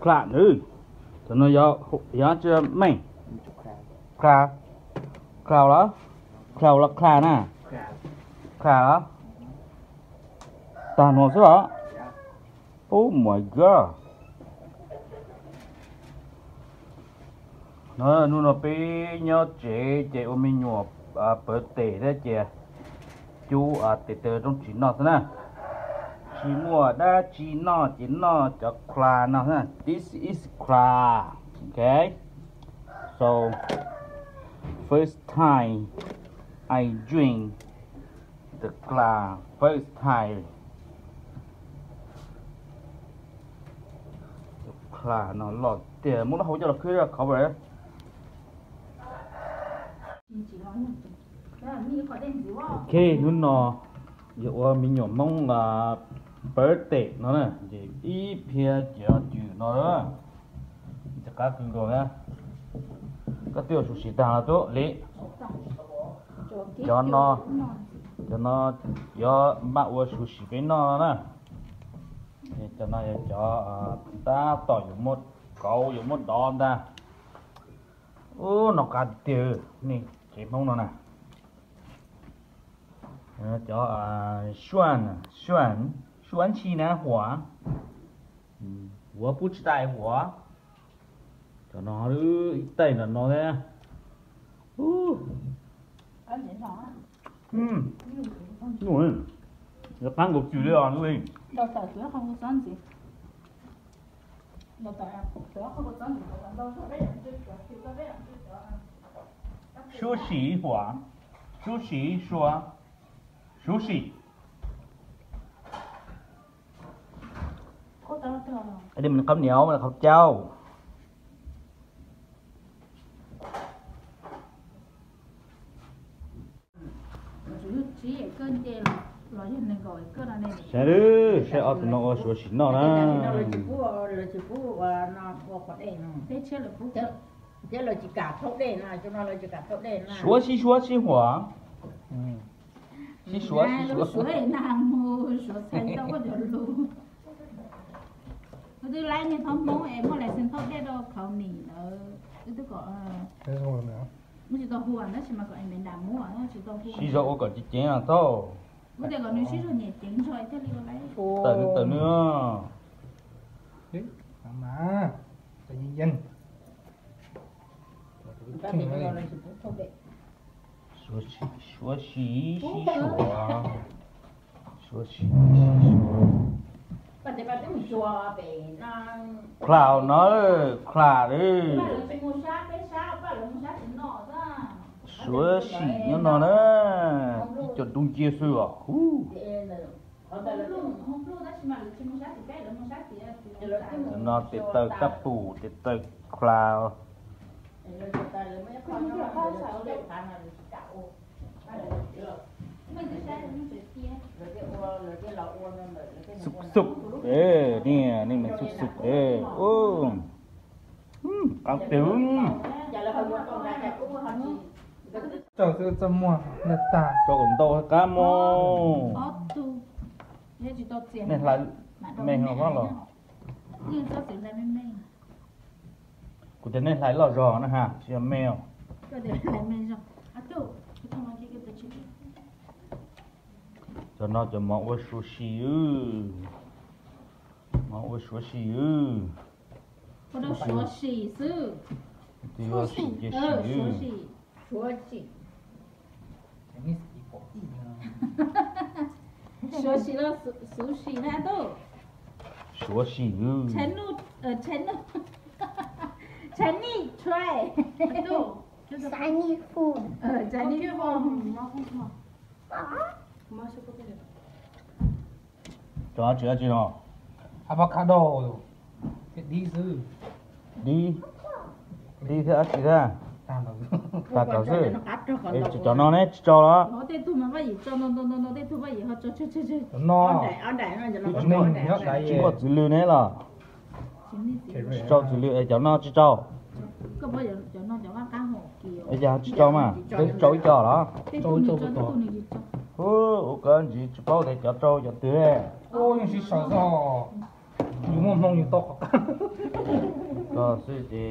khla nữa cho nó gió chưa mày khla khla là khla nè khla đó tàn hồ sao oh my god nó bị nhớ chế ôm mình nhọ bớt tệ đấy chị chú tệ trong chỉ nó thế nè chỉ mua đã chỉ nó cho kla nó ha. This is kla. Okay. So first time I drink the kla. First time. The kla nó lọt tiền muốn nó hỗ trợ là khi là khẩu vậy. Ok, nun nó giờ mình nhỏ mong là birthday nó nè, thì ít phía giờ chữ nó đó, chắc cả kinh rồi nha. Cái tiêu số xịt là tốt lý, cho nó do bạn uống số xịt với nó nè, cho nó cho ta tỏi dùng một câu dùng một đòn ta, ô nó cả tiêu nè, chỉ mong nó nè. cho酸气难滑，我不知道我，cho nó cứ tay là nó thế, đúng nó bán cục chữ đấy à luôn. Đào tạo tuổi không có sản gì, đào tạo tuổi không có sản gì, đào tạo đấy là休息一会儿，休息说，休息。Ở đây mình không nhậu mà không trâu. Sẽ đưa sẽ ở tụi nó ở số chín nó nè. Thế là chỉ cả thốt đèn này, cho nó là chỉ cả thốt đèn này. Xúa xí hỏa. Xí xúa. Xúa này nàng mua, xúa xanh đâu có được luôn. Tôi lấy nên thông bóng em có lại xin thốt đèn đâu, không nỉ nữa. Tôi có... Thế không nữa. Mới chỉ tao hùa nó chỉ mà gọi mình làm mua nó chỉ tao hùa. Xí dầu còn chỉ chén là thôi. Mới để gọi nó xí rồi nhẹ chén rồi, thế đi lấy. Tờ nữa. Đấy, mà. Tự nhiên. Xúa xí xúa. Cloud nó cloud đi. Xúa xí nó đó. Cho tung chia sữa. Nó tiết tơ cắp bù, tiết tơ cloud. Sụp ê nè nên mình sụp ê ô cao tướng Cho sự chăm mua là ta cho cùng tôi cá mô này là mình không có lò của thế này lại lò giò nữa hả chị mèo cho nó cho món với sushi món với sushi có đâu sushi sư thì có sushi sushi là sushi nè đâu sushi Chinese try đâu Chinese food. Chinese food cho chữa chứ nó avocado cái đi sư đi thế chị ra ta có sư cho nó đấy cho nó nó đây tụi mà phải cho nó đây tụi phải họ cho nó mình nhớ cái chỉ có dữ liệu này là cho dữ liệu cho nó chỉ cho có bao giờ cho nó cá hổ kiều bây giờ chỉ cho mà cho đó cho ô cần gì chỉ bao để cho tươi ôi nhưng chỉ sợ mua mông như to có sự gì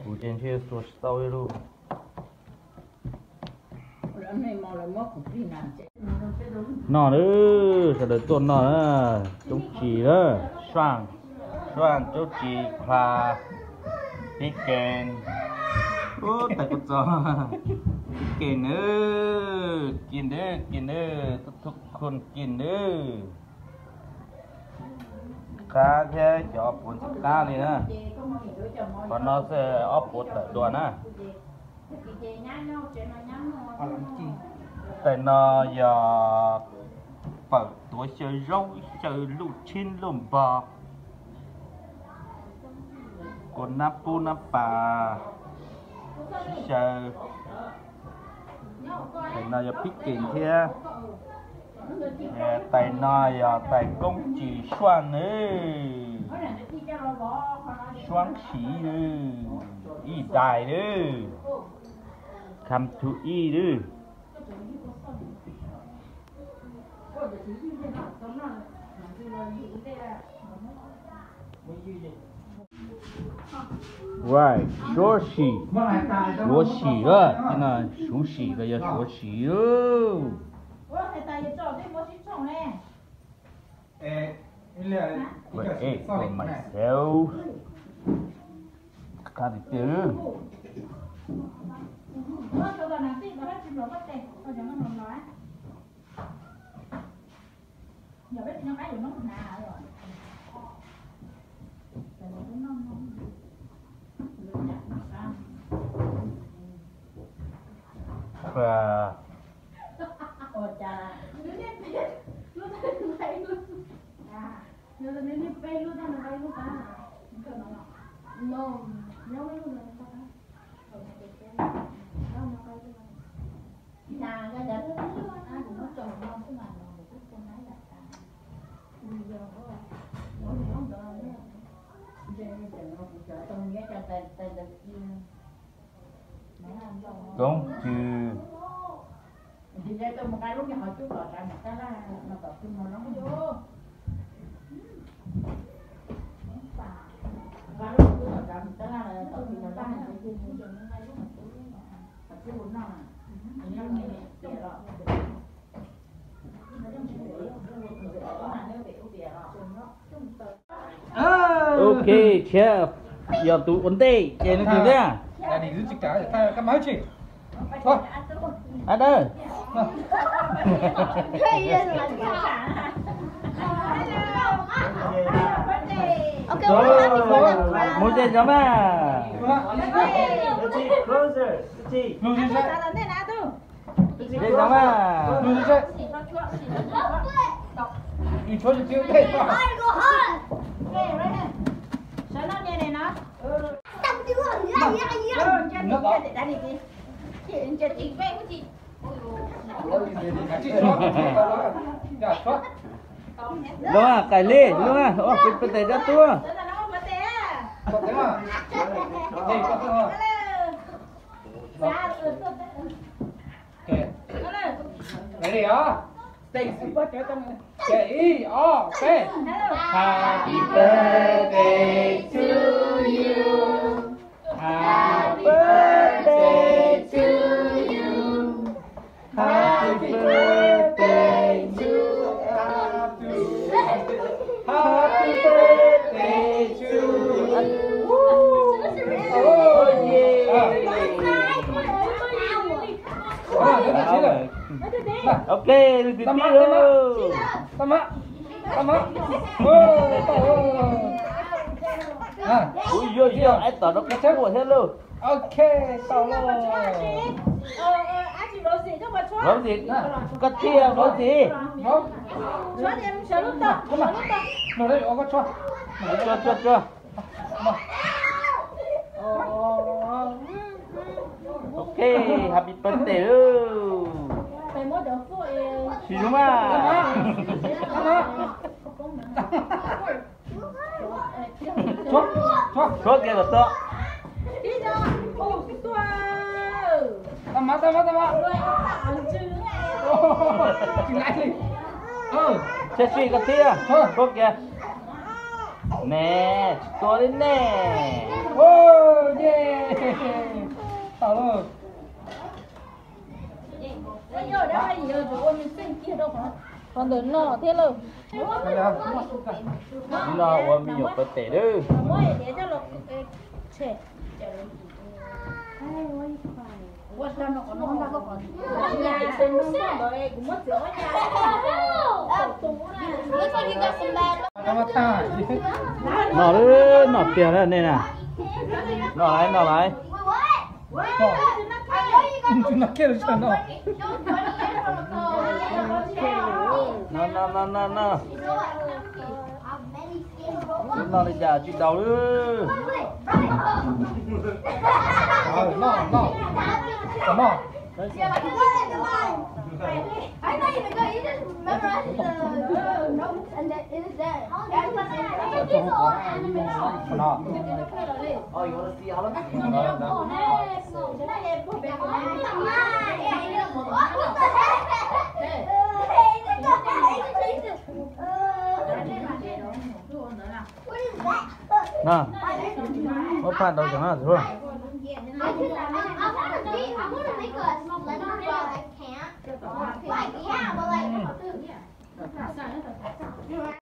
phụ trên chia số sau luôn nó nữa sẽ được tuần nó nữa chúng chỉ đó xoang xoang chúng chỉ pha tí kèn ô tại con chó kèn nữaกินเด้อทุกคนกินเด้อcá thế cho cuốn cá này nè còn nó sẽ ốp bột ở đùa nè tại nó giờ mở tuổi chơi rau chơi lụt chín lùm bò còn nắp pu nắp bà chơi tại nó giờ biết kinh thế tại nó giờ tại công chỉ xoan ấy xoan chỉ ý đại đấy come to eat đấy right số xì đó cái này số xì cái giờ số xì đó Wait, for myself. Got it too. Và công trừ thì đây tôi một cái lúc nhà họ chú gọi ra một cái là nó tập trung vào nó vô và lúc chú gọi ra một cái là tập trung vào nó cái gì cũng được nó ngay lúc mà chú muốn nào thì nó nghe nghe rồi ok chef giờ tụ ổn tê chơi nó gì đấy là đi giữ chích cá để thay cái máy chị thôi ăn đây Ok, muốn chơi giống à closer chơi giống à đi cho chị tiêu đây đúng à cải lê đúng à ô bên tay ra tua có thế mà đây có thế mà ok cái gì đó Stacy K-E-O-K Happy birthday to you Happy birthday to you Happy birthday to Happy birthday to you Oh yeah ok được tiếp rồi Tâm á ui vô chưa anh tỏ nó cái của hết luôn ok tao luôn rau gì cắt chia rau gì nó đây có cho cho ok happy birthday luôn chị đúng à chốt kia là to Tâm á Chị lại đi xe suy cắt chia chốt kia nè to lên nè ô yeah tao luôn Bây giờ đã hay giờ rồi ôn mình xin kia đâu còn đứa nọ thế rồi đây là nó ôm bị nhục bật tệ đó mỗi để cho nó trẻ Ủa sao nó còn nó có còn nhà sinh nó rồi cũng mất chỗ nhà tao mà ta nó tiền đó nên à nó lại nó kêu cho nó nó đi trả chuyện đầu nữa nó I thought you would go. You just memorized the notes and then it is there. It's all animation. nó oh you wanna see how long nè có phạt đâu chẳng hạn rồi I want to make a slender, but I can't. Like, yeah, but like.